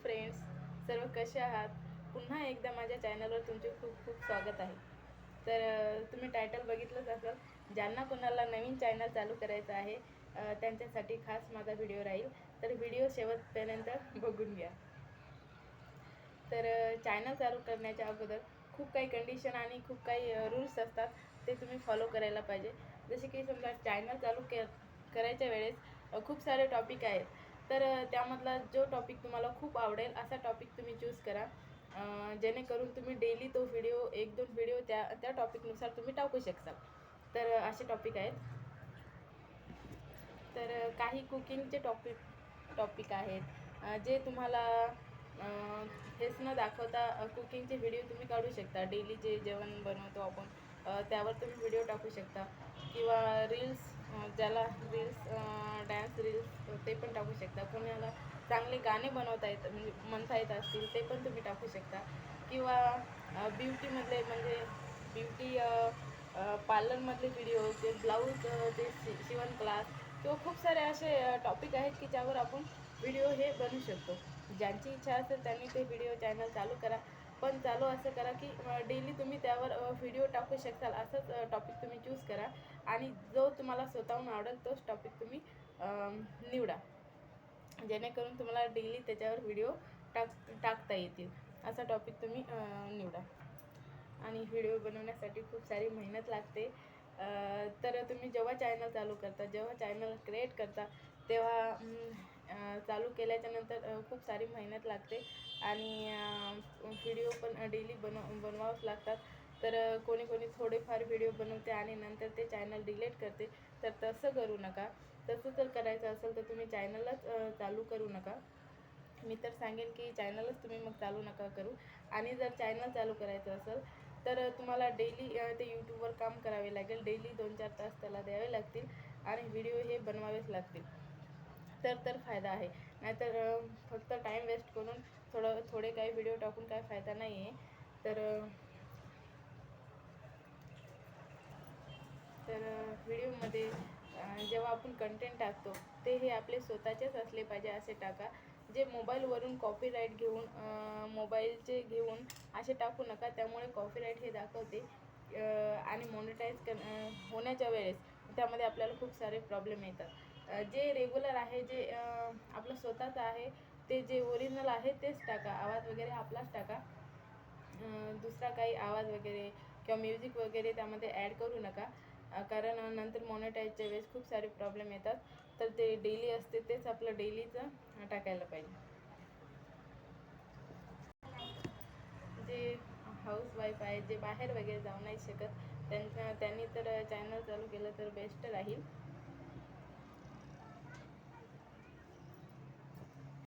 Friends, सर्व कसे आहात? पुन्हा एकदा माझ्या चॅनलवर तुमचे खूप खूप स्वागत आहे. तर तुम्ही टायटल बघितलंच असेल. ज्यांना कोणाला नवीन चॅनल चालू करायचं आहे त्यांच्यासाठी खास माझा व्हिडिओ राहील. तर व्हिडिओ शेवटपर्यंत बघून घ्या. तर चॅनल चालू करण्याच्या अगोदर खूप काही कंडिशन आणि खूप काही रूल्स असतात, ते तुम्ही फॉलो करायला पाहिजे. जसे की समजा चॅनल चालू करायच्या वेळेस खूप सारे टॉपिक आहेत. तर त्यामधला जो टॉपिक तुम्हाला खूप आवडेल असा टॉपिक तुम्ही चूज करा, जेणेकरून तुम्ही डेली तो व्हिडिओ 1-2 व्हिडिओ त्या त्या टॉपिकनुसार तुम्ही टाकू शकाल. तर असे टॉपिक आहेत. तर काही कुकिंगचे टॉपिक आहेत, जे तुम्हाला हेच न दाखवता कुकिंगचे व्हिडिओ तुम्ही काढू शकता. डेली जे जेवण बनवतो आपण त्यावर तुम्ही व्हिडिओ टाकू शकता. किंवा रील्स, ज्याला रील्स डान्स रील्स ते पण टाकू शकता. कोणाला चांगले गाणे बनवता येत म्हणजे म्हणता येत असतील ते पण तुम्ही टाकू शकता. किंवा ब्युटीमधले म्हणजे ब्युटी पार्लरमधले व्हिडिओ, ते ब्लाऊज, ते शिवण क्लास किंवा खूप सारे असे टॉपिक आहेत की ज्यावर आपण व्हिडिओ हे बनवू शकतो. ज्यांची इच्छा असेल त्यांनी ते व्हिडिओ चॅनल चालू करा. पण चालू असं करा की डेली तुम्ही त्यावर व्हिडिओ टाकू शकाल असंच टॉपिक तुम्ही चूज करा. आणि जो तुम्हाला स्वतःहून आवडेल तोच टॉपिक तुम्ही निवडा, जेणेकरून तुम्हाला डेली त्याच्यावर व्हिडिओ टाकता येतील असा टॉपिक तुम्ही निवडा. आणि व्हिडिओ बनवण्यासाठी खूप सारी मेहनत लागते. तर तुम्ही जेव्हा चॅनल चालू करता, जेव्हा चॅनल क्रिएट करता, तेव्हा चालू केल्याच्यानंतर खूप सारी मेहनत लागते. आणि व्हिडिओ पण डेली बनवावंच लागतात. तर कोणी कोणी थोडेफार व्हिडिओ बनवते आणि नंतर ते चॅनल डिलीट करते. तर तसं करू नका. तसं जर करायचं असेल तर तुम्ही चॅनलच चालू करू नका. मी तर सांगेन की चॅनलच तुम्ही मग चालू नका करू. आणि जर चॅनल चालू करायचं असेल तर तुम्हाला डेली ते यूट्यूबवर काम करावे लागेल. डेली 2-4 तास त्याला द्यावे लागतील आणि व्हिडिओ हे बनवावेच लागतील. तर फायदा आहे. नाहीतर फक्त टाईम वेस्ट करून थोडे काही व्हिडिओ टाकून काय फायदा नाही आहे. तर व्हिडिओमध्ये जेव्हा आपण कंटेंट टाकतो ते हे आपले स्वतःचेच असले पाहिजे असे टाका. जे मोबाईलवरून कॉपीराईट मोबाईलचे घेऊन असे टाकू नका. त्यामुळे कॉपीराईट हे दाखवते आणि मॉनिटाईज होण्याच्या वेळेस त्यामध्ये आपल्याला खूप सारे प्रॉब्लेम येतात. जे रेग्युलर आहे, जे आपलं स्वतःचं आहे, ते जे ओरिजिनल आहे तेच टाका. आवाज वगैरे आपलाच टाका. दुसरा काही आवाज वगैरे किंवा म्युझिक वगैरे त्यामध्ये ॲड करू नका. कारण नंतर मॉनिटाईजच्या वेळेस खूप सारे प्रॉब्लेम येतात. तर ते डेली असते तेच आपलं डेलीचं टाकायला पाहिजे. जे हाऊसवाईफ आहेत, जे बाहेर वगैरे जाऊ नाही शकत त्यांनी तर चॅनल चालू केलं तर बेस्ट राहील.